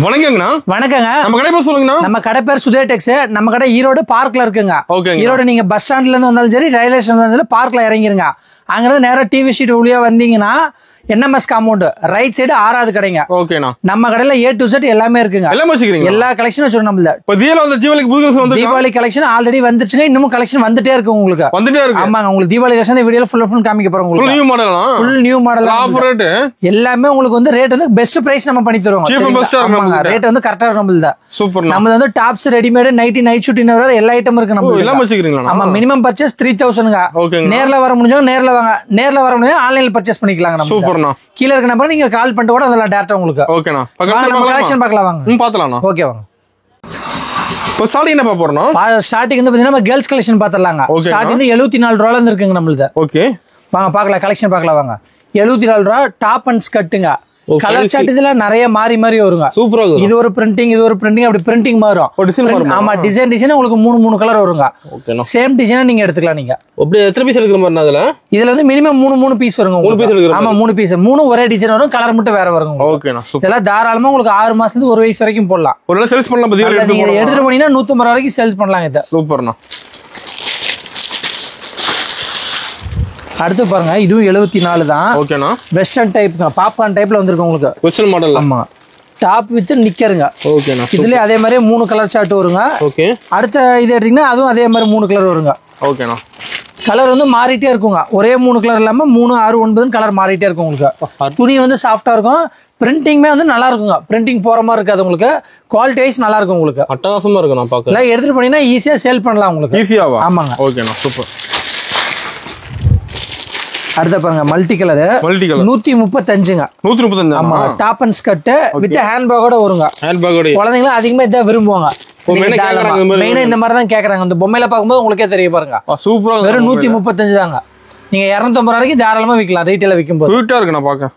வணக்கங்கண்ணா. வணக்கங்க. நம்ம கடை பேர் சொல்லுங்கண்ணா. நம்ம கடை பேர் சுதே டெக்ஸ். நம்ம கடை ஈரோடு பார்க்ல இருக்குங்க. ஈரோடு நீங்க பஸ் ஸ்டாண்ட்ல இருந்து வந்தாலும் சரி, ரயில்வே ஸ்டேஷன்ல இருந்தாலும் பார்க்ல இறங்கிருங்க. அங்கிருந்து நேரா டிவி ஷீட் வழியா வந்தீங்கன்னா NMS காம்பவுண்ட் ரைட் சைடு 6வது கடைங்க. ஓகேண்ணா. நம்ம கடையில A to Z எல்லாமே இருக்குங்க. எல்லாமே வச்சிருக்கீங்க. எல்லா கலெக்ஷனும் வச்சிருக்கோம். நம்மள இப்ப தீபாவளிக்கு புது கலெக்ஷன் வந்து தீபாவளி கலெக்ஷன் ஆல்ரெடி வந்துச்சுங்க. இன்னும் கலெக்ஷன் வந்துட்டே இருக்கு உங்களுக்கு. வந்துட்டே இருக்கு. ஆமாங்க. உங்களுக்கு தீபாவளி கலெக்ஷன் இந்த வீடியோல ஃபுல் காமிக்க போறோம் உங்களுக்கு. நியூ மாடலா? Full new model. Offer rate எல்லாமே உங்களுக்கு வந்து ரேட் வந்து பெஸ்ட் பிரைஸ் நம்ம பண்ணி தருவோம். சீப் அண்ட் பெஸ்டா இருக்கு. நமக்கு ரேட் வந்து கரெக்ட்டா இருக்கு நம்மளது. சூப்பர். நம்ம வந்து tops readymade nightie night suit innerwear எல்லா ஐட்டம் இருக்கு நம்ம. எல்லாம் வச்சிருக்கீங்களா? ஆமா. மினிமம் பர்ச்சேஸ் 3000ங்க. ஓகேங்க. நேர்ல வர முடிஞ்சவங்க நேர்ல வாங்க. நேர்ல வர முடிஞ்சவங்க ஆன்லைன்ல பர்ச்சேஸ் பண்ணிக்கலாங்க நம்ம. சூப்பர்ண்ணா. கீழ இருக்க நம்பர் நீங்க கால் பண்ணிட்டு கூட அதெல்லாம் டைரக்டா உங்களுக்கு. ஓகேண்ணா. கலெக்ஷன் பார்க்கலாம் வாங்க. பார்த்தலாம்ண்ணா. ஓகே வாங்க. இப்போ ஸ்டார்டிங் என்ன பார்க்க போறோம்? ஸ்டார்டிங் வந்து பாத்தீங்கன்னா நம்ம கேர்ள்ஸ் கலெக்ஷன் பார்த்தறலாங்க. ஸ்டார்டிங் வந்து 74 ரூபாயில இருந்து இருக்குங்க நம்மளுது. ஓகே வாங்க பார்க்கலாம். கலெக்ஷன் பார்க்கலாம் வாங்க. 74 ரூபாய் டாப் அண்ட் ஸ்கர்ட்டுங்க. கலர் சார்ட் இதுல நிறைய மாறி வருங்க. சூப்பரா இருக்கு. இது ஒரு பிரிண்டிங், இது ஒரு பிரிண்டிங், அப்படி பிரிண்டிங் மாறும். ஆமா. டிசைன் உங்களுக்கு 3 கலர் வருங்க. சேம் டிசைனா நீங்க எடுத்துக்கலாம். நீங்க அப்படியே எத்தனை பீஸ் எடுக்கிற மாதிரி அதுல? இதுல வந்து மினிமம் 3 பீஸ் வருங்க. 3 பீஸ் எடுக்கிற. ஆமா 3 பீஸ். 3 ஒரே டிசைன் வரும். கலர் மட்டும் வேற வருங்க. ஓகேண்ணா. இதெல்லாம் தாராளமா உங்களுக்கு 6 மாசத்துல இருந்து 1 வயசு வரைக்கும் போடலாம். ஒரு சேல்ஸ் பண்ணலாம். நீங்க எடுத்துட்டு போனீங்கன்னா 150 ரூபாய் வரைக்கும் சேல்ஸ் பண்ணலாம். இது சூப்பர்ண்ணா. அடுத்து பாருங்க. இதுவும் 74 தான். ஓகேண்ணா. வெஸ்டர்ன் டைப் பாப்கார்ன் டைப்ல வந்திருக்கு உங்களுக்கு. Western model. ஆமா. டாப் வித் நிக்கருங்க. ஓகேண்ணா. இதுலயே அதே மாதிரி 3 கலர் சார்ட் வருங்க. ஓகே. அடுத்த இது எடுத்தீங்கன்னா அதுவும் அதே மாதிரி 3 கலர் வருங்க. ஓகேண்ணா. கலர் வந்து மாறிட்டே இருக்குங்க. ஒரே 3 கலர் இல்லாம 3, 6, 9 கலர் மாறிட்டே இருக்கும் உங்களுக்கு. துணி வந்து சாஃப்டா இருக்கும். பிரிண்டிங்மே வந்து நல்லா இருக்குங்க. பிரிண்டிங் போற மாதிரி இருக்காது உங்களுக்கு. குவாலிட்டி வைஸ் நல்லா இருக்கும் உங்களுக்கு. அட்டகாசமா இருக்கும். நான் பாக்க எல்லாம் எடுத்துட்டு போனீங்கன்னா ஈஸியா சேல் பண்ணலாம் உங்களுக்கு. ஈஸியாவா? ஆமாங்க. ஓகேண்ணா. சூப்பர். அடுத்த பாருங்க. மல்டி கலர் 135ங்க. 135. ஆமா. Top and skirt with hand பேக்கோட வருங்க. ஹேண்ட் பேக்கோட குழந்தைங்க அதிகமா இதான் விரும்புவாங்க. மெயினா இந்த மாதிரி தான் கேக்குறாங்க. இந்த பொம்மையில பாக்கும்போது உங்களுக்கே தெரிய பாருங்க. சூப்பரா. வெறும் 135 தாங்க. நீங்க 250 ரூபாய் வரைக்கும் தாராளமா விற்கலாம். ரீட்டைல விற்கும் போது சூப்பரா இருக்கு. நான் பாக்க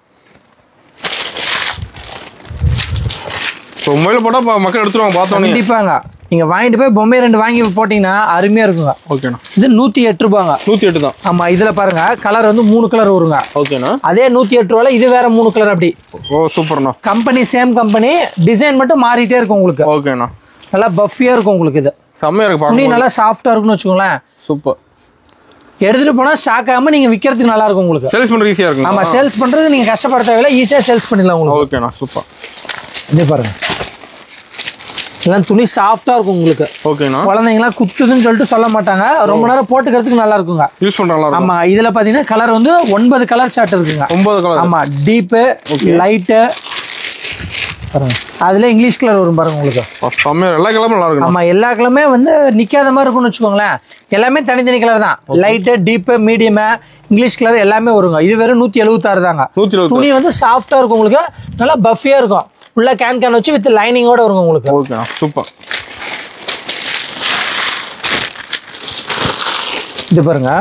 பொம்மையில போட்டா மக்கள் எடுத்துருவாங்க. பார்த்தோம். கண்டிப்பாங்க. நீங்க வாங்கிட்டு போய் பொம்மை 2 வாங்கி போட்டீங்கன்னா அருமையா இருக்குங்க. ஓகேண்ணா. இது 108 ரூபாங்க. 108 தான். ஆமா. இதுல பாருங்க கலர் வந்து 3 கலர் வருங்க. ஓகேண்ணா. அதே 108 ரூபாயில இது வேற 3 கலர் அப்படி. ஓ சூப்பர்ண்ணா. Company same company. டிசைன் மட்டும் மாறிட்டே இருக்கும் உங்களுக்கு. ஓகேண்ணா. நல்லா பஃபியா இருக்கும் உங்களுக்கு. இது செம்மையா இருக்கு. துணி நல்லா சாஃப்டா இருக்குன்னு வச்சுக்கோங்களேன். சூப்பர். எடுத்துட்டு போனா ஸ்டாக் ஆகாம நீங்க விக்கிறதுக்கு நல்லா இருக்கும் உங்களுக்கு. சேல்ஸ் பண்றது ஈஸியா இருக்கும். ஆமா. சேல்ஸ் பண்றது நீங்க கஷ்டப்பட தேவையில்ல. ஈஸியா சேல்ஸ் பண்ணிடலாம் உங்களுக்கு. ஓகேண்ணா. சூப்பர். இது பாருங்க. எல்லாம் துணி சாஃப்டா இருக்கும் உங்களுக்கு. ஓகேண்ணா. குழந்தைங்கலாம் குத்துதுன்னு சொல்லிட்டு சொல்ல மாட்டாங்க. ரொம்ப நேரம் போட்டுக்கிறதுக்கு நல்லா இருக்குங்க. யூஸ் பண்ற நல்லா இருக்கும். ஆமா. இதுல பாத்தீங்கன்னா கலர் வந்து 9 கலர் சார்ட் இருக்குங்க. 9 கலர். ஆமா. டீப், லைட் பாருங்க. அதுல இங்கிலீஷ் கலர் வரும் பாருங்க உங்களுக்கு. செம்மையா எல்லா கலரும் நல்லா இருக்கு. ஆமா. எல்லா கலருமே வந்து நிக்காத மாதிரி இருக்கும்னு வச்சுக்கோங்களேன். எல்லாமே தனித்தனி கலர் தான். Light, deep, medium, English colour எல்லாமே வருங்க. இது வெறும் 176 தாங்க. துணி வந்து சாஃப்டா இருக்கும் உங்களுக்கு. நல்லா பஃபியா இருக்கும். ஃபுல்லா கேன் வச்சு வித் லைனிங்கோட வருங்க உங்களுக்கு. ஓகே. சூப்பர். இது பாருங்க.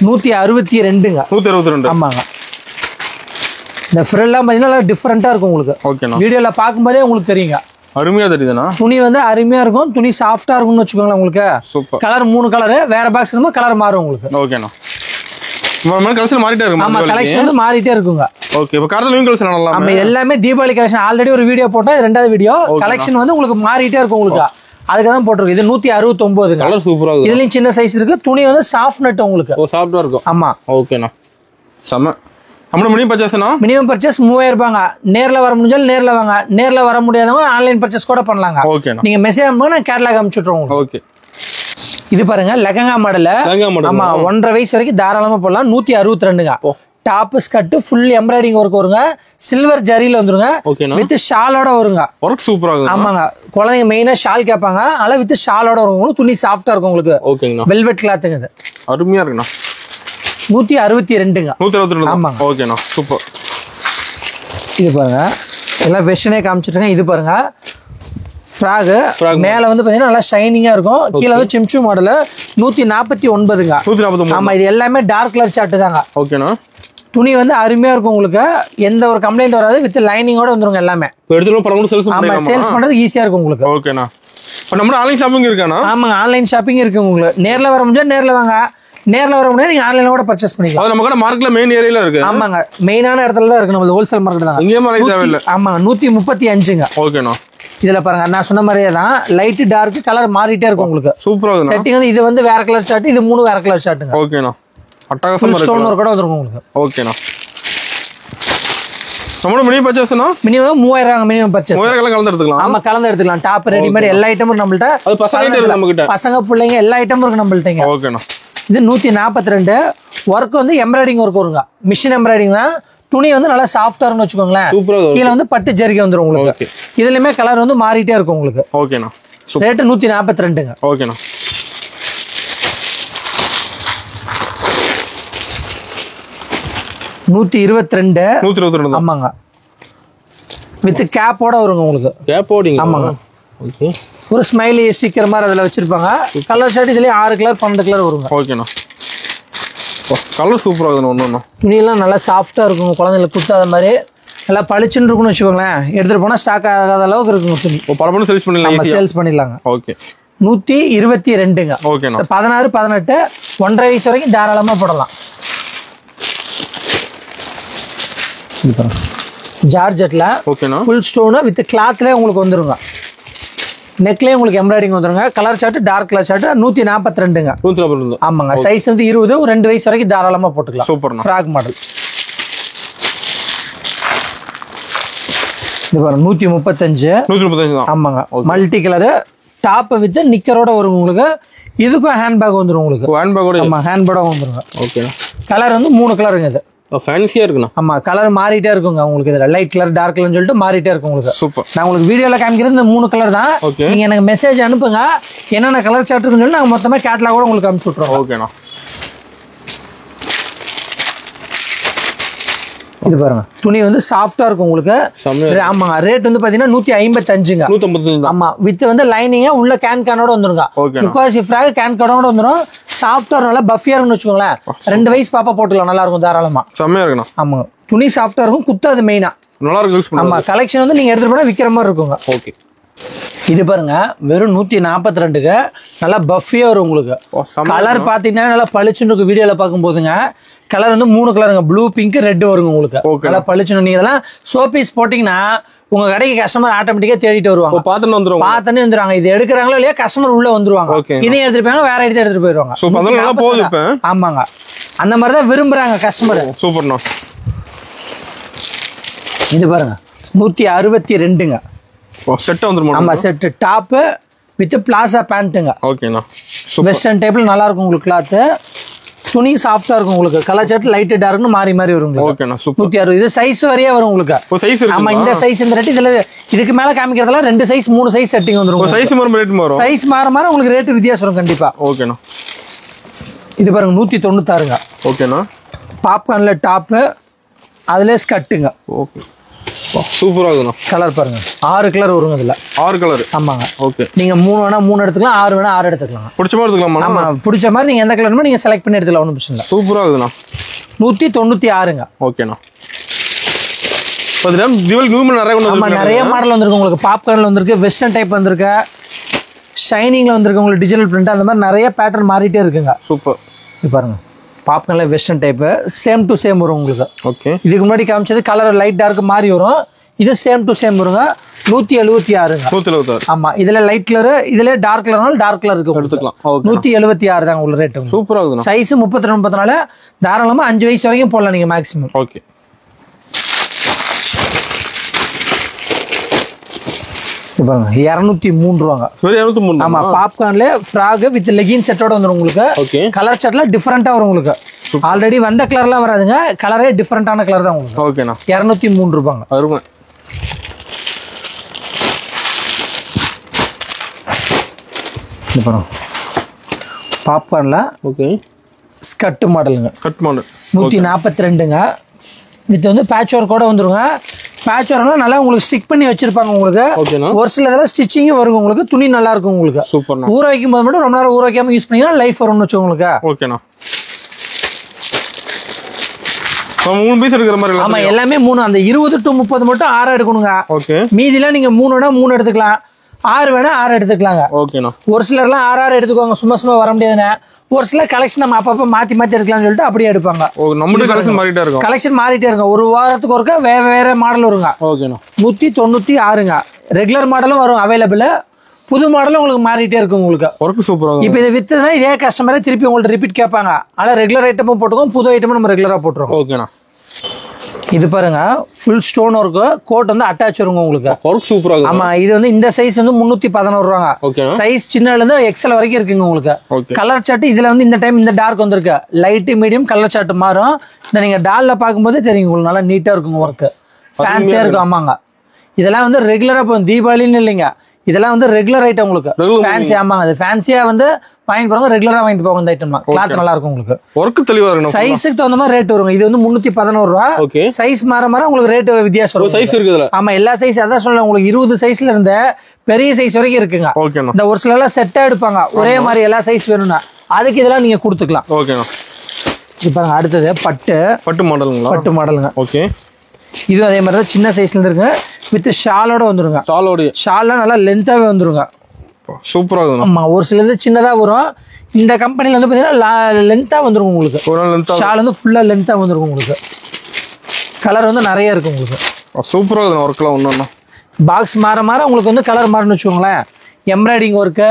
162ங்க. 162. ஆமாங்க. இந்த ஃப்ரில்லாம் பாத்தீங்கன்னா டிஃபரெண்டா இருக்கும் உங்களுக்கு. ஓகேண்ணா. வீடியோல பாக்கும்போதே உங்களுக்கு தெரியுங்க. அருமையா தெரியுதுண்ணா. துணி வந்து அருமையா இருக்கும். துணி சாஃப்டா இருக்கும்னு வச்சுக்கோங்களேன் உங்களுக்கு. சூப்பர். கலர் 3 கலர் வேற பாக்ஸ் இருக்குமா கலர் மாறும் உங்களுக்கு. ஓகேண்ணா. கலெக்ஷன் மாறிட்டே இருக்கும். ஆமா. கலெக்ஷன் வந்து மாறிட்டே இருக்குங்க. ஓகே. இப்போ கார்ல நியூ கலெக்ஷன் நல்லா. ஆமா. எல்லாமே தீபாவளி கலெக்ஷன். ஆல்ரெடி ஒரு வீடியோ போட்டா ரெண்டாவது வீடியோ. கலெக்ஷன் வந்து உங்களுக்கு மாறிட்டே இருக்கும் உங்களுக்கு. அதுக்கு தான் போட்டுருக்கு. இது 169. கலர் சூப்பரா இருக்கு. இதுலயும் சின்ன சைஸ் இருக்கு. துணி வந்து சாஃப்ட் நட் உங்களுக்கு. ஓ சாஃப்ட்டா இருக்கும். ஆமா. ஓகேண்ணா. செம. நம்ம மினிமம் பர்ச்சேஸ்னா மினிமம் பர்ச்சேஸ் 3000 ரூபாங்க. நேர்ல வர முடிஞ்சாலும் நேர்ல வாங்க. நேர்ல வர முடியாதவங்க ஆன்லைன் பர்ச்சேஸ் கூட பண்ணலாங்க. ஓகேண்ணா. நீங்க மெசேஜ் அனுப்புங்க. நான் கேட்டலாக் அனுப்பிச்சுட்றோம் உங்களுக்கு. ஓகே. இது பாருங்க. லெஹங்கா மாடல். ஆமா. 1.5 வயசு வரைக்கும் தாராளமா போடலாம். 162ங்க. Top skirt full embroidering work வருங்க. சில்வர் ஜரியில வந்துருங்க. வித் ஷாலோட வருங்க. ஒர்க் சூப்பரா இருக்கு. ஆமாங்க. குழந்தைங்க மெயினா ஷால் கேட்பாங்க. அதனால வித் ஷாலோட வரும். துணி சாஃப்டா இருக்கும் உங்களுக்கு. ஓகேங்கண்ணா. வெல்வெட் கிளாத்துங்க. இது அருமையா இருக்குண்ணா. 162ங்க. 162. ஆமாங்க. ஓகேண்ணா. சூப்பர். இது பாருங்க. எல்லாம் வெஸ்டர்னே காமிச்சிருக்கேன். இது பாருங்க. ஃப்ராக் மேல வந்து பாத்தீங்கன்னா நல்லா ஷைனிங்கா இருக்கும். கீழ வந்து சிம்சு மாடல் 149ங்க. 149. ஆமா. இது எல்லாமே டார்க் கலர் சார்ட் தாங்க. ஓகேண்ணா. துணி வந்து அருமையா இருக்கும் உங்களுக்கு. எந்த ஒரு கம்ப்ளைண்ட் வராது. வித் லைனிங்கோட வந்துருங்க எல்லாமே. எடுத்துட்டு பரவாயில்ல சேல்ஸ் பண்ணலாம். ஆமா. சேல்ஸ் பண்றது ஈஸியா இருக்கும் உங்களுக்கு. ஓகேண்ணா. இப்போ நம்ம ஆன்லைன் ஷாப்பிங் இருக்கானா? ஆமாங்க. ஆன்லைன் ஷாப்பிங் இருக்கு உங்களுக்கு. நேர்ல வர முடிஞ்சா நேர்ல வாங்க. நேர்ல வர முடியாது. நீங்க ஆன்லைன்ல கூட பர்ச்சேஸ் பண்ணிக்கலாம். அது நம்ம கடை மார்க்கெட்ல மெயின் ஏரியால இருக்கு. ஆமாங்க. மெயினான இடத்துல தான் இருக்கு. நம்ம ஹோல்சேல் மார்க்கெட் தான். இங்கே மாதிரி தேவையில்லை. ஆமா. 135ங்க. ஓகேண்ணா. இதுல பாருங்க நான் சொன்ன மாதிரியே தான் லைட் டார்க் கலர் மாறிட்டே இருக்கும் உங்களுக்கு. சூப்பரா இருக்கு. செட்டிங் வந்து இது வந்து வேற கலர் ஷார்ட், இது 3 வேற கலர் ஷார்ட்டுங்க. ஓகேண்ணா. அட்டகாசமா இருக்கு. ஸ்டோன் ஒர்க் கூட வந்துரும் உங்களுக்கு. ஓகேண்ணா. நம்மளோட மினிமம் பர்ச்சேஸ்னா மினிமம் 3000 மினிமம் பர்ச்சேஸ். 3000 கலந்து எடுத்துக்கலாம். ஆமா கலந்து எடுத்துக்கலாம். டாப் ரெடிமேட் எல்லா ஐட்டமும் நம்மள்ட்ட. அது பசங்க இருக்கு நம்ம கிட்ட. பசங்க பிள்ளைங்க எல்லா ஐட்டமும் இருக்கு நம்மள்ட்டங்க. ஓகேண்ணா. இது 142. ஒர்க் வந்து எம்ப்ராய்டிங் ஒர்க் வருங்க. மிஷின் எம்ப்ராய்டிங் தான். துணி வந்து நல்லா சாஃப்டா இருக்குன்னு வச்சுக்கோங்களேன். கீழே வந்து பட்டு ஜரிகை வந்துரும் உங்களுக்கு. இதுலயுமே கலர் வந்து மாறிட்டே இருக்கும் உங்களுக்கு. ஓகேண்ணா. ரேட் 142ங்க. ஓகேண்ணா. 122. 122. ஆமாங்க. வித் கேப்போட வருங்க உங்களுக்கு. கேப்போடிங்க. ஆமாங்க. ஓகே. ஒரு ஸ்மைலி ஸ்டிக்கர் மாதிரி அதில் வச்சிருப்பாங்க. கலர் ஷர்ட் இதுலயே 6 கலர் 12 கலர் வருங்க. ஓகேண்ணா. கலர் சூப்பரா இருக்கு. ஒண்ணு துணியெல்லாம் நல்லா சாஃப்டா இருக்கும். குழந்தைங்களுக்கு குத்தாத மாதிரி நல்லா பளிச்சுன்னு இருக்குன்னு வச்சுக்கோங்களேன். எடுத்துட்டு போனா ஸ்டாக் ஆகாத அளவுக்கு இருக்குங்க துணி. பரபரன்னு சேல்ஸ் பண்ணிடலாம். நம்ம சேல்ஸ் பண்ணிடலாங்க. ஓகே. 122ங்க. ஓகேண்ணா. 16 18 1.5 வயசு வரைக்கும் தாராளமா போடலாம். ஜார்ஜெட்ல ஓகேண்ணா. ஃபுல் ஸ்டோன் வித் கிளாத்லயே உங்களுக்கு வந்துருங்க. நெக்லயே உங்களுக்கு எம்ப்ராய்டிங் வந்துருங்க. Colour short dark colour short 142ங்க. 142. ஆமாங்க. சைஸ் வந்து 20 ஒரு 2 வயசு வரைக்கும் தாராளமா போட்டுக்கலாம். சூப்பர்ண்ணா. Frock model. இது பாருங்க 135. 135 தான். ஆமாங்க. மல்டி கலர் டாப் வித் நிக்கரோட வரும் உங்களுக்கு. இதுக்கும் ஹேண்ட் பேக் வந்துரும் உங்களுக்கு. ஹேண்ட் பேக்கோட. ஆமா ஹேண்ட் பேக் வந்துருங்க. ஓகேண்ணா. கலர் வந்து 3 கலருங்க இது. ஃபேன்சியா இருக்குண்ணா. ஆமா கலர் மாறிட்டே இருக்குங்க உங்களுக்கு. இதுல லைட் கலர் டார்க் கலர்னு சொல்லிட்டு மாறிட்டே இருக்கும் உங்களுக்கு. சூப்பர். நான் உங்களுக்கு வீடியோல காமிக்கிறது இந்த 3 கலர் தான். நீங்க எனக்கு மெசேஜ் அனுப்புங்க. என்னென்ன கலர் சார்ட் இருக்குன்னு சொல்லி நாங்க மொத்தமா கேட்டலாக் கூட உங்களுக்கு அனுப்பிச்சு விட்டுறோம். ஓகேண்ணா. இது பாருங்க துணி வந்து சாஃப்டா இருக்கும் உங்களுக்கு. ஆமாங்க. ரேட் வந்து பாத்தீங்கன்னா 155ங்க. 155. ஆமா வித் வந்து லைனிங்க உள்ள கேனோட வந்துருங்க. முக்காசி ஃப்ராக் கேனோட வந்துரும். சாஃப்டா நல்லா பஃபியா இருக்குன்னு வச்சுக்கோங்களேன். 2 வயசு பாப்பா போட்டுக்கலாம். நல்லா இருக்கும் தாராளமா. செம்மையா இருக்குண்ணா. ஆமாங்க. துணி சாஃப்டா இருக்கும். குத்தாது மெயினா. நல்லா இருக்கும் யூஸ் பண்ணலாம். ஆமா கலெக்ஷன் வந்து நீங்க எடுத்துட்டு போனா விக்கிற மாதிரி இருக்குங்க. ஓகே. இது பாருங்க வெறும் 142க்கு நல்லா பஃபியா வரும் உங்களுக்கு. கலர் பாத்தீங்கன்னா நல்லா பளிச்சுன்னு இருக்கு. வீடியோல பார்க்கும் போதுங்க கலர் வந்து 3 கலருங்க. ப்ளூ பிங்க் ரெட் வருங்க உங்களுக்கு. நல்லா பளிச்சுன்னு. நீங்க இதெல்லாம் சோபீஸ் போட்டீங்கன்னா உங்க கடைக்கு கஸ்டமர் ஆட்டோமேட்டிக்கா தேடிட்டு வருவாங்க. பார்த்தனே வந்துருவாங்க. இது எடுக்கிறாங்களோ இல்லையா கஸ்டமர் உள்ள வந்துருவாங்க. இதையும் எடுத்துட்டு போய் வேற எடுத்துட்டு போயிருவாங்க. ஆமாங்க. அந்த மாதிரிதான் விரும்புறாங்க கஸ்டமர். சூப்பர்ண்ணா. இது பாருங்க 162ங்க. செட் வந்துரும். ஆமா செட் டாப் வித் பிளாசா பேண்ட்டுங்க. ஓகேண்ணா. வெஸ்டர்ன் டைப்ல நல்லா இருக்கும் உங்களுக்கு. கிளாத் துணி சாஃப்டா இருக்கும் உங்களுக்கு. கலர் சார்ட் லைட் டார்க்னு மாறி மாறி வரும். ஓகேண்ணா. 160. இது சைஸ் வரையே வரும் உங்களுக்கு. ஆமா இந்த சைஸ் இந்த ரேட். இதுல இதுக்கு மேல காமிக்கிறதுல 2 சைஸ் 3 சைஸ் செட்டிங் வந்துரும். சைஸ் மாற மாற உங்களுக்கு ரேட் வித்தியாசம் வரும் கண்டிப்பா. ஓகேண்ணா. இது பாருங்க 196ங்க. ஓகேண்ணா. பாப்கார்ன்ல டாப் அதுல ஸ்கட்டுங்க. ஓகே. சூப்பரா இருக்குண்ணா. கலர் பாருங்க 6 கலர் வருங்க இதுல. 6 கலர். ஆமாங்க. ஓகே. நீங்க 3 வேணா 3 எடுத்துக்கலாம். 6 வேணா 6 எடுத்துக்கலாம். பிடிச்ச மாதிரி எடுத்துக்கலாம். ஆமா பிடிச்ச மாதிரி நீங்க எந்த கலர் வேணுமோ நீங்க செலக்ட் பண்ணி எடுத்துக்கலாம். ஒன்றும் பிரச்சனை இல்லை. சூப்பரா இருக்குண்ணா. 196ங்க. ஓகேண்ணா. நிறைய மாடல் வந்திருக்கு உங்களுக்கு. பாப்கார்ன்ல வந்திருக்கு. வெஸ்டர்ன் டைப் வந்திருக்கு. ஷைனிங்ல வந்திருக்கு உங்களுக்கு. டிஜிட்டல் பிரிண்ட் அந்த மாதிரி நிறைய பேட்டர்ன் மாறிட்டே இருக்குங்க. சூப்பர். இது பாருங்க பாப்கார்ன்ல western type same to same வரும் உங்களுக்கு. ஓகே. இதுக்கு முன்னாடி காமிச்சது கலர் லைட் டார்க் மாறி வரும். இது சேம் டு சேம் வருங்க. 176ங்க. 176. ஆமா இதுல லைட் கலர் இதுல டார்க் கலர்னால டார்க் கலர் இருக்கு எடுத்துக்கலாம். 176 தாங்க உள்ள ரேட். சூப்பரா இருக்குங்க. சைஸ் 32 34 தாராளமா 5 வயசு வரைக்கும் போடலாம் நீங்க மேக்ஸிமம். ஓகே. பாருங்க 203 ரூபாங்க. 203. ஆமா பாப்கார்ன்ல ஃப்ராக் வித் லெகின் செட்டோட வந்துரும் உங்களுக்கு. ஓகே. கலர் சார்ட்ல டிஃபரண்டா வரும் உங்களுக்கு. ஆல்ரெடி வந்த கலர்லாம் வராதுங்க. கலரே டிஃபரண்டான கலர் தான் உங்களுக்கு. ஓகேண்ணா. 203 ரூபாங்க. அருமை. இது பாருங்க பாப்கார்ன்ல ஓகே ஸ்கட் மாடலுங்க. கட் மாடல் 142ங்க. வித் வந்து பேட்ச் ஒர்க்கோட வந்துருங்க. பேட்ச் ஒர்க்லாம் நல்லா உங்களுக்கு ஸ்டிக் பண்ணி வச்சிருப்பாங்க உங்களுக்கு. ஒரு சில இதெல்லாம் ஸ்டிச்சிங்கும் வரும் உங்களுக்கு. துணி நல்லா இருக்கும் உங்களுக்கு. சூப்பர். ஊற வைக்கும் போது மட்டும் ரொம்ப நேரம் ஊற வைக்காம யூஸ் பண்ணீங்கன்னா லைஃப் வரும்னு வச்சு உங்களுக்கு. ஓகேண்ணா. 3 பீஸ் எடுக்கிற மாதிரி. ஆமா எல்லாமே 3. அந்த 20 to 30 மட்டும் 6 எடுக்கணுங்க. ஓகே. மீதிலாம் நீங்க 3 வேணா 3 எடுத்துக்கலாம். 6 வேணா 6 எடுத்துக்கலாங்க. ஓகேண்ணா. ஒரு சிலர்லாம் 6 எடுத்துக்கோங்க, சும்மா வர முடியாதுண்ணே. ஒரு சில கலெக்ஷன் நம்ம அப்பப்போ மாத்தி எடுக்கலாம்னு சொல்லிட்டு அப்படியே எடுப்பாங்க. நம்மளுடைய கலெக்ஷன் மாறிட்டே இருக்கும். கலெக்ஷன் மாறிட்டே இருக்கும். ஒரு வாரத்துக்கு ஒருக்கா வேற மாடல் வருங்க. ஓகேண்ணா. 196ங்க. ரெகுலர் மாடலும் வரும் அவைலபிள். புது மாடலும் உங்களுக்கு மாறிட்டே இருக்கும். உங்களுக்கு ஒர்க் சூப்பரா. இப்போ இது வித்துனா இதே கஸ்டமரே திருப்பி உங்கள்ட்ட ரிப்பீட் கேட்பாங்க. ஆனா ரெகுலர் ஐட்டமும் போட்டுக்கோம், புது ஐட்டமும் நம்ம ரெகுலரா போட்டுருவோம். ஓகேண்ணா. இது பாருங்க, ஃபுல் ஸ்டோன் ஒர்க்கு, கோட் வந்து அட்டாச் வருங்க உங்களுக்கு. ஒர்க் சூப்பரா இருக்கு. ஆமா, இது வந்து இந்த சைஸ் வந்து 311 ரூபாங்க. ஓகே. சைஸ் சின்னல இருந்து எக்ஸல் வரைக்கும் இருக்குங்க உங்களுக்கு. கலர் சார்ட் இதுல வந்து இந்த டைம் இந்த டார்க் வந்திருக்கு. லைட் மீடியம் கலர் சார்ட் மாறும். இந்த நீங்க டால்ல பாக்கும்போது தெரியும் உங்களுக்கு, நல்லா நீட்டா இருக்குங்க ஒர்க். ஃபேன்சியா இருக்கும். ஆமாங்க, இதெல்லாம் வந்து ரெகுலரா இப்போ தீபாவளின்னு இல்லைங்க, இதெல்லாம் வந்து ரெகுலர் ஐட்டம் உங்களுக்கு. ஃபேன்சி. ஆமாங்க, அது ஃபேன்சியா வந்து வாங்கிட்டு போறாங்க, ரெகுலரா வாங்கிட்டு போவாங்க. இந்த ஐட்டம் கிளாத் நல்லா இருக்கும் உங்களுக்கு. ஒர்க் தெளிவா இருக்கும். சைஸ்க்கு தகுந்த மாதிரி ரேட் வருங்க. இது வந்து 311 ரூபா. சைஸ் மாற உங்களுக்கு ரேட் வித்தியாசம் வரும். சைஸ் இருக்குதுல. ஆமா, எல்லா சைஸ் அதான் சொல்றேன் உங்களுக்கு. 20 சைஸ்ல இருந்து பெரிய சைஸ் வரைக்கும் இருக்குங்க. இந்த ஒரு சில எல்லாம் செட்டா எடுப்பாங்க, ஒரே மாதிரி எல்லா சைஸ் வேணும்னா, அதுக்கு இதெல்லாம் நீங்க கொடுத்துக்கலாம். ஓகேண்ணா. இது பாருங்க, அடுத்தது பட்டு மாடலுங்களா? பட்டு மாடலுங்க. ஓகே. இது அதே மாதிரி தான் சின்ன சைஸ்ல இருந்து இருக்குங்க. வித் ஷாலோட வந்துருங்க. ஷால்லாம் நல்லா லென்த்தாவே வந்துருங்க. சூப்பரா இருக்கும். ஆமா, ஒரு சிலது சின்னதா வரும். இந்த கம்பெனில வந்து பாத்தீங்கன்னா லென்த்தா வந்துரும் உங்களுக்கு. ஷால் வந்து ஃபுல்லா லென்த்தா வந்துரும் உங்களுக்கு. கலர் வந்து நிறைய இருக்கு உங்களுக்கு. சூப்பரா இருக்கும் ஒர்க்லாம். ஒண்ணு பாக்ஸ் மாற உங்களுக்கு வந்து கலர் மாறணும்னு வச்சுக்கோங்களேன். எம்ப்ராய்டிங் ஒர்க்கு,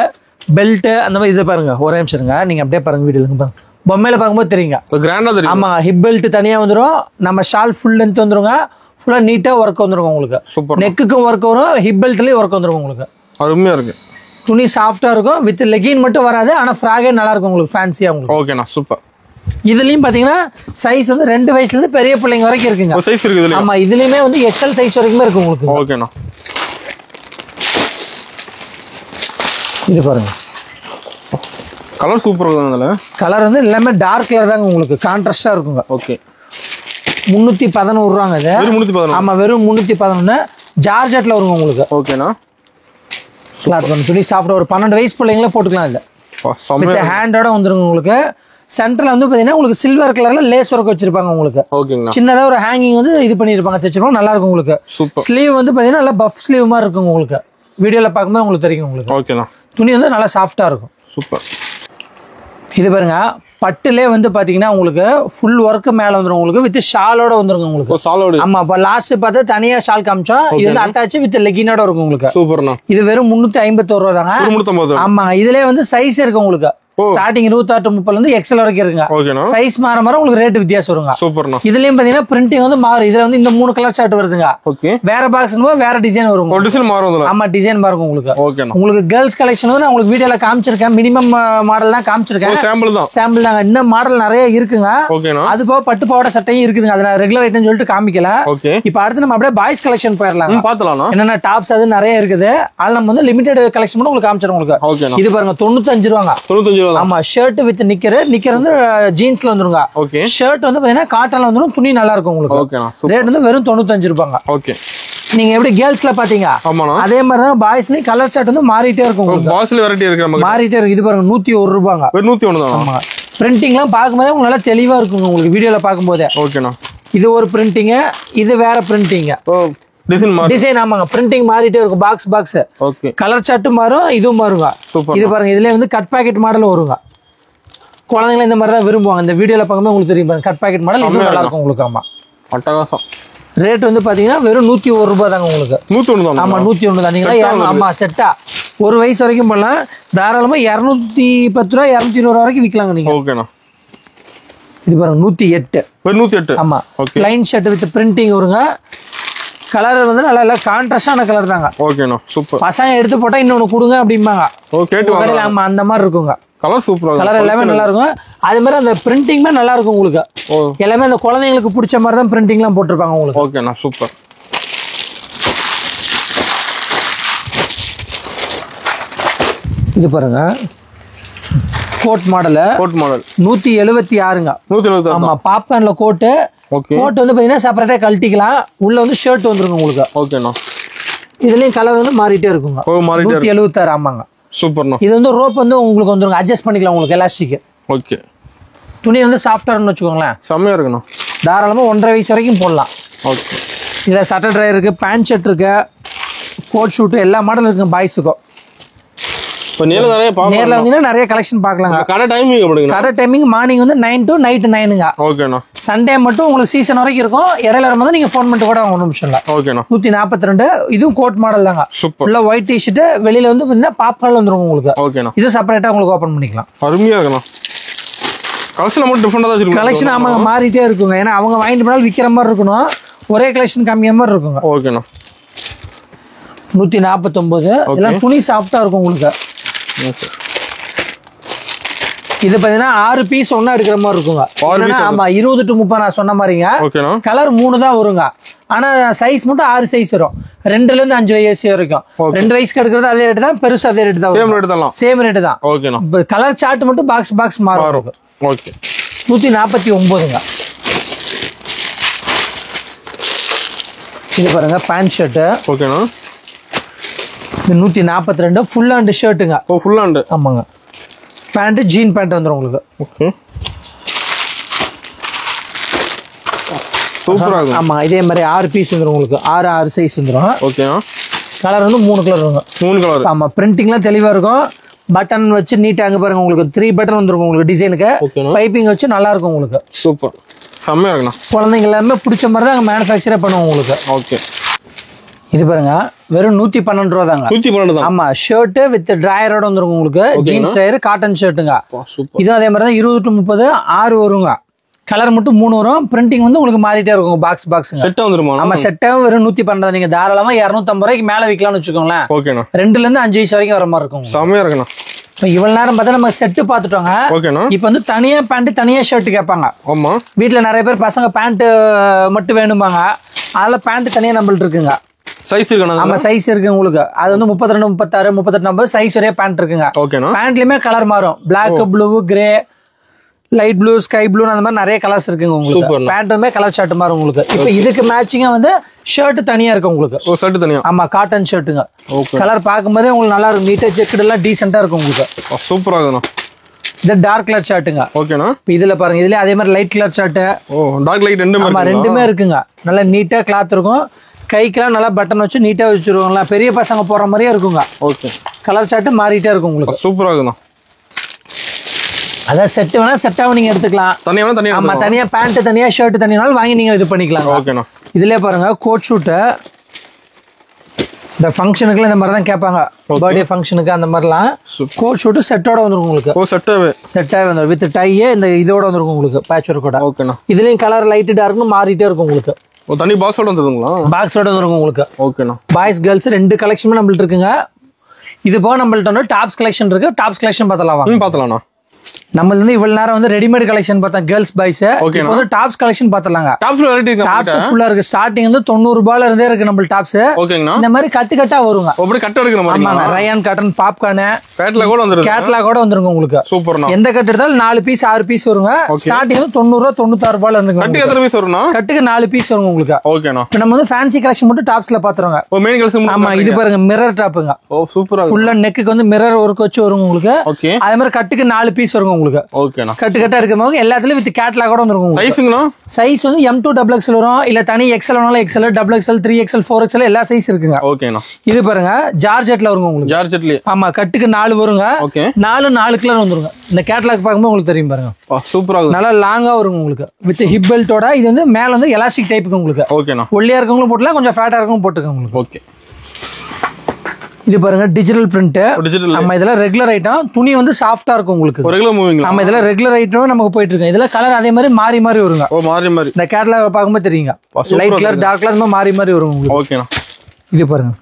பெல்ட் அந்த மாதிரி. இதை பாருங்க, ஒரே நிமிஷம் இருங்க, நீங்க அப்படியே பாருங்க, வீடியோல பாருங்க, பொம்மையில பார்க்கும்போது தெரியுங்க. கிராண்டா தெரியும். ஆமா, ஹிப் பெல்ட் தனியா வந்துரும். நம்ம ஷால் ஃபுல் லென்த் வந்துருங்க. ஃபுல்லா நீட்டா ஒர்க் வந்துரும் உங்களுக்கு. சூப்பர். நெக்குக்கும் ஒர்க் வரும், ஹிப் பெல்ட்லயும் ஒர்க் வந்துரும் உங்களுக்கு. அருமையா இருக்கு. துணி சாஃப்டா இருக்கும். வித் லெகின் மட்டும் வராது, ஆனா ஃப்ராகே நல்லா இருக்கும் உங்களுக்கு, ஃபேன்சியா உங்களுக்கு. ஓகேண்ணா, சூப்பர். இதுலயும் பாத்தீங்கன்னா சைஸ் வந்து 2 வயசுல இருந்து பெரிய பிள்ளைங்க வரைக்கும் இருக்குங்க. சைஸ் இருக்கு இதுல. ஆமா, இதுலயுமே வந்து எக்ஸல் சைஸ் வரைக்குமே இருக்கு உங்களுக்கு. ஓகேண்ணா. இது பாருங்க, கலர் சூப்பரா இருக்குதுல. கலர் வந்து எல்லாமே டார்க் கலர் தாங்க உங்களுக்கு, கான்ட்ராஸ்டா இருக்குங்க. ஓகே. 311 ரூபாங்க இது. ஆமா, வெறும் 311. ஜார்ஜெட்ல வருங்க உங்களுக்கு. ஓகேண்ணா. கிளாத் வந்து துணி சாஃப்டா, ஒரு 12 வயசு பிள்ளைங்களே போட்டுக்கலாம் இல்ல. வித் ஹேண்டோட வந்துருங்க உங்களுக்கு. சென்டர்ல வந்து பாத்தீங்கன்னா உங்களுக்கு சில்வர் கலர்ல லேஸ் ஒர்க் வச்சிருப்பாங்க உங்களுக்கு. ஓகேங்க. சின்னதா ஒரு ஹேங்கிங் வந்து இது பண்ணிருப்பாங்க, தைச்சிருப்பாங்க, நல்லா இருக்கும் உங்களுக்கு. ஸ்லீவ் வந்து பாத்தீங்கன்னா நல்லா பஃப் ஸ்லீவ் மாதிரி இருக்கும் உங்களுக்கு. வீடியோல பார்க்கும்போது உங்களுக்கு தெரியும் உங்களுக்கு. ஓகேண்ணா. துணி வந்து நல்லா சாஃப்டா இருக்கும். சூப்பர். இது பாருங்க, பட்டுலே வந்து பாத்தீங்கன்னா உங்களுக்கு ஃபுல் ஒர்க் மேல வந்துரும் உங்களுக்கு. வித் ஷாலோட வந்துருங்க உங்களுக்கு. ஷாலோட. ஆமா, இப்ப லாஸ்ட் பார்த்தா தனியா ஷால் காமிச்சோம். இது வந்து அட்டாச் வித் லெகினோட இருக்கும் உங்களுக்கு. சூப்பர்ண்ணா. இது வெறும் 351 ரூபா தாங்க. 350. ஆமா, இதுலயே வந்து சைஸ் இருக்கு உங்களுக்கு. ஸ்டார்டிங் 26 30 இருந்து எக்ஸல் வரைக்கும் இருக்குங்க. சைஸ் மாற உங்களுக்கு ரேட் வித்தியாசம் வருங்க. சூப்பர்ண்ணா. இதுலயும் பாத்தீங்கன்னா பிரிண்டிங் வந்து மாறும். இதுல வந்து இந்த 3 கலர் ஷர்ட் வருதுங்க. ஓகே. வேற பாக்ஸ் வேற டிசைன் வரும். டிசைன் மாறும். ஆமா, டிசைன் மாறும் உங்களுக்கு. ஓகேண்ணா. உங்களுக்கு கேர்ள்ஸ் கலெக்ஷன் வந்து நான் உங்களுக்கு வீடியோல காமிச்சிருக்கேன். மினிமம் மாடல் தான் காமிச்சிருக்கேன். சாம்பிள் தாங்க. இன்னும் மாடல் நிறைய இருக்குங்க. ஓகேண்ணா. அது போக பட்டு பாவாடை சட்டையும் இருக்குதுங்க. அது நான் ரெகுலர் ஐட்டம் சொல்லிட்டு காமிக்கல. ஓகே. இப்போ அடுத்து நம்ம அப்படியே பாய்ஸ் கலெக்ஷன் போயிடலாம். பாத்தலாம். என்னென்ன டாப்ஸ் அது நிறைய இருக்குது. அதுல நம்ம வந்து லிமிடெட் கலெக்ஷன் மட்டும் உங்களுக்கு காமிச்சிரோம் உங்களுக்கு. ஓகேண்ணா. இது பாருங்க, 95 ரூபாங்க. 95 ரூபா. ஆமா, ஷர்ட் வித் நிக்கர் வந்து ஜீன்ஸ்ல வந்துருங்க. ஓகே. ஷர்ட் வந்து பாத்தீங்கன்னா காட்டன்ல வந்துரும். துணி நல்லா இருக்கும் உங்களுக்கு. ஓகேண்ணா. ரேட் வந்து வெறும் 95 ரூபாங்க. ஓகே. நீங்க எப்படி கேர்ள்ஸ்ல பாத்தீங்க அதே மாதிரி தான் பாய்ஸ்லயும் கலர் சார்ட் வந்து மாறிட்டே இருக்கும். பாய்ஸ்ல வெரைட்டி இருக்கு, மாறிட்டே இருக்கு. இது பாருங்க, 101 ரூபாங்க. 101 தான். ஆமா, பிரிண்டிங்லாம் பார்க்கும்போது உங்களுக்கு நல்லா தெளிவா இருக்குங்க உங்களுக்கு வீடியோல பார்க்கும்போது. ஓகேண்ணா. இது ஒரு பிரிண்டிங், இது வேற பிரிண்டிங். டிசைன். ஆமாங்க, பிரிண்டிங் மாறிட்டே இருக்கும். பாக்ஸ். ஓகே. கலர் சார்ட் மாறும், இதுவும் மாறுங்க. இது பாருங்க, இதுல வந்து கட் பாக்கெட் மாடல் வருங்க. குழந்தைங்க இந்த மாதிரி தான் விரும்புவாங்க. இந்த வீடியோல பார்க்கும்போது உங்களுக்கு தெரியும் பாருங்க, கட் பாக்கெட் மாடல். இது நல்லா இருக்கும் உங்களுக்கு. ஆமா, அட்டகாசம். ரேட் வந்து பாத்தீங்கன்னா வெறும் 101 ரூபாய் தாங்க உங்களுக்கு. 101 தான். ஆமா, 101 தான். நீங்களா ஆமா செட்டா ஒரு வயசு வரைக்கும் பண்ணலாம். தாராளமா 210 ரூபா 220 வரைக்கும் விற்கலாங்க நீங்க. ஓகேண்ணா. இது பாருங்க, 108. 108. ஆமா, லைன் ஷர்ட் வித் பிரிண்டிங் வருங்க. கலர் வந்து நல்லா கான்ட்ராஸ்டான கலர் தாங்க. ஓகேண்ணா, சூப்பர். பசங்க எடுத்து போட்டா இன்னொன்னு கொடுங்க அப்படிம்பாங்க. ஆமா, அந்த மாதிரி இருக்குங்க. கலர் சூப்பரா, கலர் எல்லாமே நல்லா இருக்கும். அதே மாதிரி அந்த பிரிண்டிங்மே நல்லா இருக்கும் உங்களுக்கு. எல்லாமே அந்த குழந்தைங்களுக்கு பிடிச்ச மாதிரி தான் பிரிண்டிங்லாம் போட்டிருப்பாங்க உங்களுக்கு. ஓகேண்ணா, சூப்பர். இது பாருங்க, கோட் மாடல். 176ங்க. 176. ஆமா, பாப்கார்ன்ல கோட். கோட் வந்து பாத்தீங்கன்னா செப்பரேட்டா கழட்டிக்கலாம். உள்ள வந்து ஷர்ட் வந்துருங்க உங்களுக்கு. ஓகேண்ணா. இதுலயும் கலர் வந்து மாறிட்டே இருக்குங்க. 176. ஆமாங்க, சூப்பர்ண்ணா. இது வந்து ரோப் வந்து உங்களுக்கு வந்துருங்க. அட்ஜஸ்ட் பண்ணிக்கலாம் உங்களுக்கு, எலாஸ்டிக். ஓகே. துணி வந்து சாஃப்டார்னு வச்சுக்கோங்களேன். செம்மையா இருக்குண்ணா. தாராளமா 1.5 வயசு வரைக்கும் போடலாம். ஓகே. இதுல சட்டை ட்ரையர் இருக்கு, பேண்ட் ஷர்ட் இருக்கு. கோட் ஷூட் எல்லா மாடலும் இருக்குங்க பாய்ஸுக்கும். இப்போ நேரில் நிறைய நேரில் வந்தீங்கன்னா நிறைய கலெக்ஷன் பார்க்கலாங்க. கடை டைமிங் எப்படிங்க? கடை டைமிங் மார்னிங் வந்து 9 to night 9ங்க. ஓகேண்ணா. சண்டே மட்டும் உங்களுக்கு சீசன் வரைக்கும் இருக்கும். இடையில வரும்போது நீங்க ஃபோன் பண்ணிட்டு கூட ஒரு நிமிஷம் இல்லை. ஓகேண்ணா. 142. இதுவும் கோட் மாடல் தாங்க. சூப்பர். உள்ள ஒயிட் டிஷர்ட், வெளியில வந்து பாத்தீங்கன்னா பாப்கார்ன் வந்துரும் உங்களுக்கு. ஓகேண்ணா. இது செப்பரேட்டா உங்களுக்கு ஓபன் பண்ணிக்கலாம். அருமையா இருக்குண்ணா. கலெக்ஷன் மட்டும் டிஃபரெண்டா தான் இருக்கு. கலெக்ஷன் ஆமாங்க மாறிட்டே இருக்குங்க. ஏன்னா அவங்க வாங்கிட்டு போனாலும் விற்கிற மாதிரி இருக்கணும், ஒரே கலெக்ஷன் கம்மியா மாதிரி இருக்குங்க. ஓகேண்ணா. 149. இதெல்லாம் துணி சாஃப்டா இருக்கும் உங்களுக்கு. ஓகே. இது பாத்தீங்கன்னா 6 பீஸ் ஒண்ணா எடுக்கிற மாதிரி இருக்குங்க. ஆமா 20 to 30 நான் சொன்ன மாதிரிங்க. ஓகேண்ணா. கலர் 3 தான் வருங்க. ஆனா சைஸ் மட்டும் 6 சைஸ் வரும். 2ல இருந்து 5 வயசு வரைக்கும். 2 வயசுக்கு எடுக்கிறது அதே ரேட் தான், பெருசு அதே ரேட் தான். சேம் ரேட் தான். சேம் ரேட் தான். ஓகேண்ணா. கலர் சார்ட் மட்டும் பாக்ஸ் மாறும். ஓகே. 149ங்க. இது பாருங்க பேண்ட் ஷர்ட். ஓகேண்ணா. இது 142 ஃபுல் ஹேண்ட் ஷர்ட்டுங்க. ஓ ஃபுல் ஹேண்ட். ஆமாங்க. பேண்ட் ஜீன் பேண்ட் வந்துரும் உங்களுக்கு. ஓகே. சூப்பரா இருக்கு. ஆமா இதே மாதிரி 6 பீஸ் வந்துரும் உங்களுக்கு. 6 சைஸ் வந்துரும். ஓகேண்ணா. கலர் வந்து 3 கலர் வருங்க. 3 கலர். ஆமா பிரிண்டிங்லாம் தெளிவா இருக்கும். பட்டன் வச்சு நீட்டா அங்க பாருங்க உங்களுக்கு 3 பட்டன் வந்துரும் உங்களுக்கு டிசைனுக்கு. பைப்பிங் வச்சு நல்லா இருக்கும் உங்களுக்கு. சூப்பர். செம்மையா இருக்குண்ணா. குழந்தைங்க எல்லாமே பிடிச்ச மாதிரி தான் மேனுஃபேக்சரே பண்ணுவோம் உங்களுக்கு. ஓகே. இது பாருங்க வெறும் 112 ரூபா தாங்க. 112 தான். ஆமா ஷர்ட் வித் டிராயரோட வந்துரும் உங்களுக்கு. ஜீன்ஸ் டயர் காட்டன் ஷர்ட்டுங்க. இதுவும் அதே மாதிரி தான் 20 to 30 6 வருங்க. கலர் மட்டும் 3 வரும். பிரிண்டிங் வந்து உங்களுக்கு மாறிட்டே இருக்கும். பாக்ஸுங்க செட்டா வந்துருமா? ஆமா செட்டா வெறும் 112. நீங்க தாராளமா 250 ரூபாய்க்கு மேல விற்கலாம்னு வச்சுக்கோங்களேன். ஓகேண்ணா. 2ல இருந்து 5 வயசு வரைக்கும் வர மாதிரி இருக்கும். செம்மையா இருக்குண்ணா. இவ்வளவு நேரம் பார்த்தா நம்ம செட்டு பார்த்துட்டோங்க. ஓகேண்ணா. இப்ப வந்து தனியா பேண்ட் தனியா ஷர்ட் கேட்பாங்க. ஆமா வீட்டுல நிறைய பேர் பசங்க பேண்ட் மட்டும் வேணுமாங்க. அதெல்லாம் பேண்ட் தனியா நம்மள்ட்ட இருக்குங்க. சைஸ் இருக்குண்ணா. ஆமா சைஸ் இருக்கு உங்களுக்கு. அது வந்து 32 36 38 50 சைஸ் வரைய பேண்ட் இருக்குங்க. ஓகேண்ணா. பேண்ட்லயுமே கலர் மாறும். Black blue grey light blue sky blue அந்த மாதிரி நிறைய கலர்ஸ் இருக்குங்க உங்களுக்கு. பேண்ட்டுமே கலர் ஷர்ட் மாறும் உங்களுக்கு. இப்ப இதுக்கு மேட்சிங்கா வந்து ஷர்ட் தனியா இருக்கு உங்களுக்கு. ஓ ஷர்ட் தனியா. ஆமா காட்டன் ஷர்ட்டுங்க. கலர் பார்க்கும்போதே உங்களுக்கு நல்லா இருக்கும். நீட்டா செக்குடு எல்லாம் டீசெண்டா இருக்கும் உங்களுக்கு. சூப்பரா இருக்குண்ணா. இது டார்க் கலர் ஷர்ட்டுங்க. ஓகேண்ணா. இதுல பாருங்க இதுல அதே மாதிரி லைட் கலர் ஷர்ட். ஓ டார்க் லைட் ரெண்டுமே. ஆமா ரெண்டுமே இருக்குங்க. நல்லா நீட்டா கிளாத் இருக்கும். கைக்கெல்லாம் நல்லா பட்டன் வச்சு நீட்டா வச்சிருவாங்களா. பெரிய பசங்க போற மாதிரியே இருக்குங்க. ஓகே. கலர் ஷர்ட் மாறிட்டே இருக்கும் உங்களுக்கு. சூப்பரா இருக்குண்ணா. அதான் செட் வேணா செட்டாவும் நீங்க எடுத்துக்கலாம். தனியா தனியா. ஆமா தனியா பேண்ட் தனியா ஷர்ட் தனியானாலும் வாங்கி நீங்க இது பண்ணிக்கலாம். ஓகேண்ணா. இதுலயே பாருங்க கோட் ஷூட். இந்த ஃபங்க்ஷனுக்குலாம் இந்த மாதிரி தான் கேட்பாங்க. பர்த்டே ஃபங்க்ஷனுக்கு அந்த மாதிரிலாம் கோட் ஷூட் செட்டோட வந்துருக்கும் உங்களுக்கு. ஓ செட்டாவே வந்துரும் வித் டை இந்த இதோட வந்துருக்கும் உங்களுக்கு பேட்ச் ஒர்க்கோட. ஓகேண்ணா. இதுலயும் கலர் லைட் டார்க்னு மாறிட்டே இருக்கும் உங்களுக்கு. ஓ தனி பாக்ஸோட வந்துருங்களா? பாக்ஸோட வந்துருக்கும் உங்களுக்கு. ஓகேண்ணா. பாய்ஸ் கேர்ள்ஸ் 2 கலெக்ஷனுமே நம்மள்ட்ட இருக்குங்க. இது போக நம்மள்ட்ட வந்து டாப்ஸ் கலெக்ஷன் இருக்கு. டாப்ஸ் கலெக்ஷன் பார்த்தலாம். பார்த்தலாம்ண்ணா. நம்ம வந்து இவ்வளவு நேரம் வந்து ரெடிமேட் கலெக்ஷன் பார்த்தோம் கேர்ள்ஸ் பாய்ஸ். இப்போ வந்து டாப்ஸ் கலெக்ஷன் பார்த்தலாங்க. டாப்ஸ் ஃபுல்லா இருக்கு. ஸ்டார்டிங் வந்து 90 ரூபாயில இருந்தே இருக்கு நம்ம டாப்ஸ். ஓகேங்களா. இந்த மாதிரி கட்டா வருங்க. அப்படி கட்ட எடுக்கிற மாதிரி. ஆமாங்க. ரயான் காட்டன் பாப்கார்ன் கேட்லாக் வந்துரும். கேட்லாக் வந்துருங்க உங்களுக்கு. சூப்பர்ண்ணா. எந்த கட்டு எடுத்தாலும் 4 பீஸ் 6 பீஸ் வருங்க. ஸ்டார்டிங் வந்து 90 ரூபா 96 ரூபாயில இருந்துங்க. கட்டு எத்தனை பீஸ் வரும்னா? கட்டுக்கு 4 பீஸ் வருங்க உங்களுக்கு. ஓகேண்ணா. இப்போ நம்ம வந்து ஃபேன்சி கலெக்ஷன் மட்டும் டாப்ஸ்ல பாத்துறோங்க. ஓ மெயின் கலெக்ஷன். ஆமா இது பாருங்க மிரர் டாப்புங்க. ஓ சூப்பரா. ஃபுல்லா நெக்குக்கு வந்து மிரர் ஒர்க் வச்சு வருங்க உங்களுக்கு. ஓகே. அதே மாதிரி கட்டுக்கு 4 பீஸ் வருங்க உங்களுக்கு. ஓகேண்ணா. கட்டு எடுக்கும்போது எல்லாத்துலயும் வித் கேட்லாகோட வந்துருக்கும். சைஸ்ங்கண்ணா? சைஸ் வந்து M2 XXL வரும். இல்ல தனி XL வேணாலும் XL, XXL, 3XL, 4XL எல்லா சைஸ் இருக்குங்க. ஓகேண்ணா. இது பாருங்க ஜார்ஜெட்ல வருங்க உங்களுக்கு. ஜார்ஜெட்லயே. ஆமா கட்டுக்கு 4 வருங்க. ஓகே. 4 கலர் வந்துருங்க. இந்த கேட்லாக் பாக்கும்போது உங்களுக்கு தெரியும் பாருங்க. சூப்பரா இருக்கு. நல்லா லாங்கா வருங்க உங்களுக்கு. வித் ஹிப் பெல்ட்டோட. இது வந்து மேல வந்து எலாஸ்டிக் டைப்புக்கு உங்களுக்கு. ஓகேண்ணா. ஒல்லியா இருக்கவங்களும் போட்டுலாம், கொஞ்சம் ஃபேட்டா இருக்கவங்களும் போட்டுக்கோங்க உங்களுக்கு. ஓகே. இது பாருங்க டிஜிட்டல் பிரிண்ட். நம்ம இதெல்லாம் ரெகுலர் ஐட்டம். துணி வந்து சாஃப்டா இருக்கும் உங்களுக்கு. Regular moving. நம்ம இதெல்லாம் ரெகுலர் ஐட்டம் நமக்கு போயிட்டு இருக்கு. இதெல்லாம் கலர் அதே மாதிரி மாறி மாறி வருங்க. ஓ மாறி மாறி. இந்த கேட்லாக் பாக்கும்போது தெரியுங்க. லைட் கலர் டார்க் கலர் மாறி மாறி வரும் உங்களுக்கு. ஓகேண்ணா. இது பாருங்க.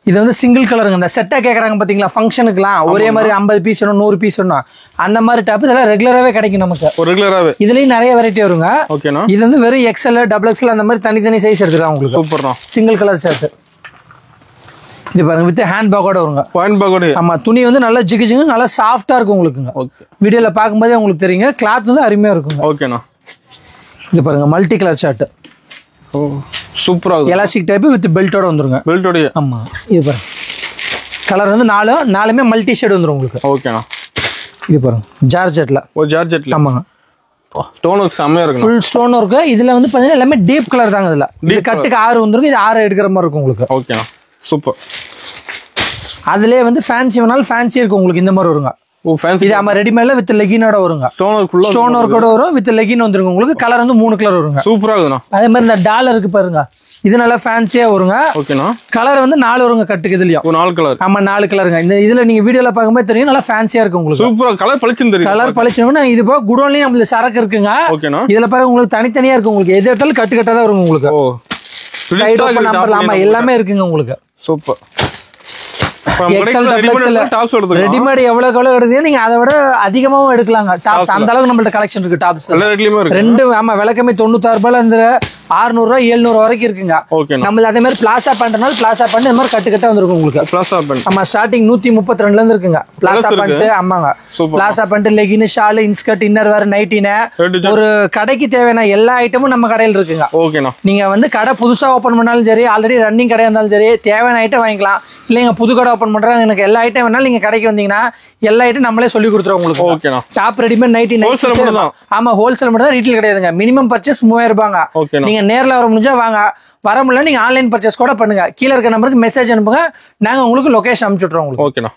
இது வந்து சிங்கிள் கலருங்க. இந்த செட்டா கேக்குறாங்க பாத்தீங்களா ஃபங்க்ஷனுக்குலாம் ஒரே மாதிரி 50 பீஸ் வேணும் 100 பீஸ் வேணும் அந்த மாதிரி டாப் இதெல்லாம் ரெகுலராவே கிடைக்கும் நமக்கு. ரெகுலராவே. இதுலயும் நிறைய வெரைட்டி வருங்க. ஓகேண்ணா. இது வந்து வெறும் XL, XXL அந்த மாதிரி தனித்தனி சைஸ் எடுத்துக்கலாம் உங்களுக்கு. சூப்பர்ண்ணா. Single colour shirt. இது பாருங்க வித் ஹேண்ட் பேக்கோட வருங்க. ஹேண்ட் பேக்கோட. ஆமா துணி வந்து நல்லா ஜிகு நல்லா சாஃப்டா இருக்கும் உங்களுக்கு. ஓகே. வீடியோல பாக்கும்போதே உங்களுக்கு தெரியுங்க. கிளாத் வந்து அருமையா இருக்குங்க. ஓகேண்ணா. இது பாருங்க மல்டி கலர் ஷர்ட். ஓ சூப்பரா இருக்கு. எலாஸ்டிக் டைப் வித் பெல்ட்டோட வந்துருங்க. பெல்ட்டோட. ஆமா இது பாருங்க. கலர் வந்து 4மே மல்டி ஷேட் வந்துரும் உங்களுக்கு. ஓகேண்ணா. இது பாருங்க ஜார்ஜெட்ல. ஓ ஜார்ஜெட்ல. ஆமாங்க. ஸ்டோன் ஒர்க் செமையா இருக்கு. Full stone work. இதுல வந்து பாத்தீங்கன்னா எல்லாமே டீப் கலர் தாங்க. இதுல கட்டுக்கு 6 வந்துருக்கு. இது 6 எடுக்கிற மாதிரி இருக்கும் உங்களுக்கு. ஓகேண்ணா. சூப்பர். அதுலயே வந்து ஃபேன்சி வேணாலும் ஃபேன்சி இருக்கு உங்களுக்கு இந்த மாதிரி வருங்க. ஓ ஃபேன்சி. இது ஆமா ரெடிமேட்ல வித் லெகினோட வருங்க. ஸ்டோன் ஒர்க் கூட வரும், வித் லெகின் வந்துருங்க உங்களுக்கு. கலர் வந்து 3 கலர் வருங்க. சூப்பரா இருக்குண்ணா. அதே மாதிரி இந்த டாலர் இருக்கு பாருங்க, இது நல்லா ஃபேன்சியா வருங்க. ஓகேண்ணா. கலர் வந்து 4 வருங்க கட்டுக்கு இதுலயும். 4 கலர். ஆமா 4 கலருங்க. இந்த இதுல நீங்க வீடியோல பாக்கும்போது தெரியும் நல்லா ஃபேன்சியா இருக்கு உங்களுக்கு. சூப்பரா கலர் பளிச்சுன்னு தெரியும். கலர் பளிச்சுன்னா இது போக குடோன்லயும் நம்மளுக்கு சரக்கு இருக்குங்க. ஓகேண்ணா. இதுல பாருங்க உங்களுக்கு தனித்தனியா இருக்கு உங்களுக்கு. எது எடுத்தாலும் கட்டு கட்டா தான் வரும் உங்களுக்கு. ஓ சைடு ஓபன் நம்பர் ஆமா எல்லாமே இருக்குங்க உங்களுக்கு. சூப்பர். ரெடிமேட் எவ்வளவு எடுத்தீங்க நீங்க அதை விட அதிகமாவும் எடுக்கலாங்க. டாப்ஸ் அந்த அளவுக்கு நம்மள்ட்ட கலெக்ஷன் இருக்கு. டாப்ஸ் ரெண்டு ஆமா விளக்கமே 96 ரூபாயில இருந்து 600 ரூபாய் 700 வரைக்கும் இருக்குங்க. நம்ம அதே மாதிரி பிளாசா பண்றதுனால பிளாசா பண்ணி இந்த மாதிரி கட்டு கட்டா வந்துருக்கும் உங்களுக்கு. பிளாசா பண்ணி ஆமா ஸ்டார்டிங் 132ல இருந்து இருக்குங்க பிளாசா பண்ணிட்டு. ஆமாங்க பிளாசா பண்ணிட்டு லெகின் ஷால் இன்ஸ்கர்ட் இன்னர் வேற நைட்டின ஒரு கடைக்கு தேவையான எல்லா ஐட்டமும் நம்ம கடையில் இருக்குங்க. ஓகேண்ணா. நீங்க வந்து கடை புதுசா ஓபன் பண்ணாலும் சரி, ஆல்ரெடி ரன்னிங் கடையா இருந்தாலும் சரி, தேவையான ஐட்டம் வாங்கிக்கலாம். இல்லைங்க புது கடை ஓபன் பண்றாங்க எனக்கு எல்லா ஐட்டம் வேணாலும் நீங்க கடைக்கு வந்தீங்கன்னா எல்லா ஐட்டம் நம்மளே சொல்லி கொடுத்துருவோம் உங்களுக்கு. ஓகேண்ணா. டாப் ரெடிமேட் நைட்டி ஆமா ஹோல்சேல் மட்டும் தான், ரீட்டைல் கிடையாதுங்க. மினிமம் பர்ச்சேஸ் 3000 ரூபாங்க. நீங்க நேர்ல வர முடிஞ்சா வாங்க, வர முடியல நீங்க ஆன்லைன் பர்ச்சேஸ் கூட பண்ணுங்க. கீழே இருக்க நம்பருக்கு மெசேஜ் அனுப்புங்க, நாங்க உங்களுக்கு லொகேஷன் அனுப்பிச்சு விட்டுறோம் உங்களுக்கு. ஓகேண்ணா.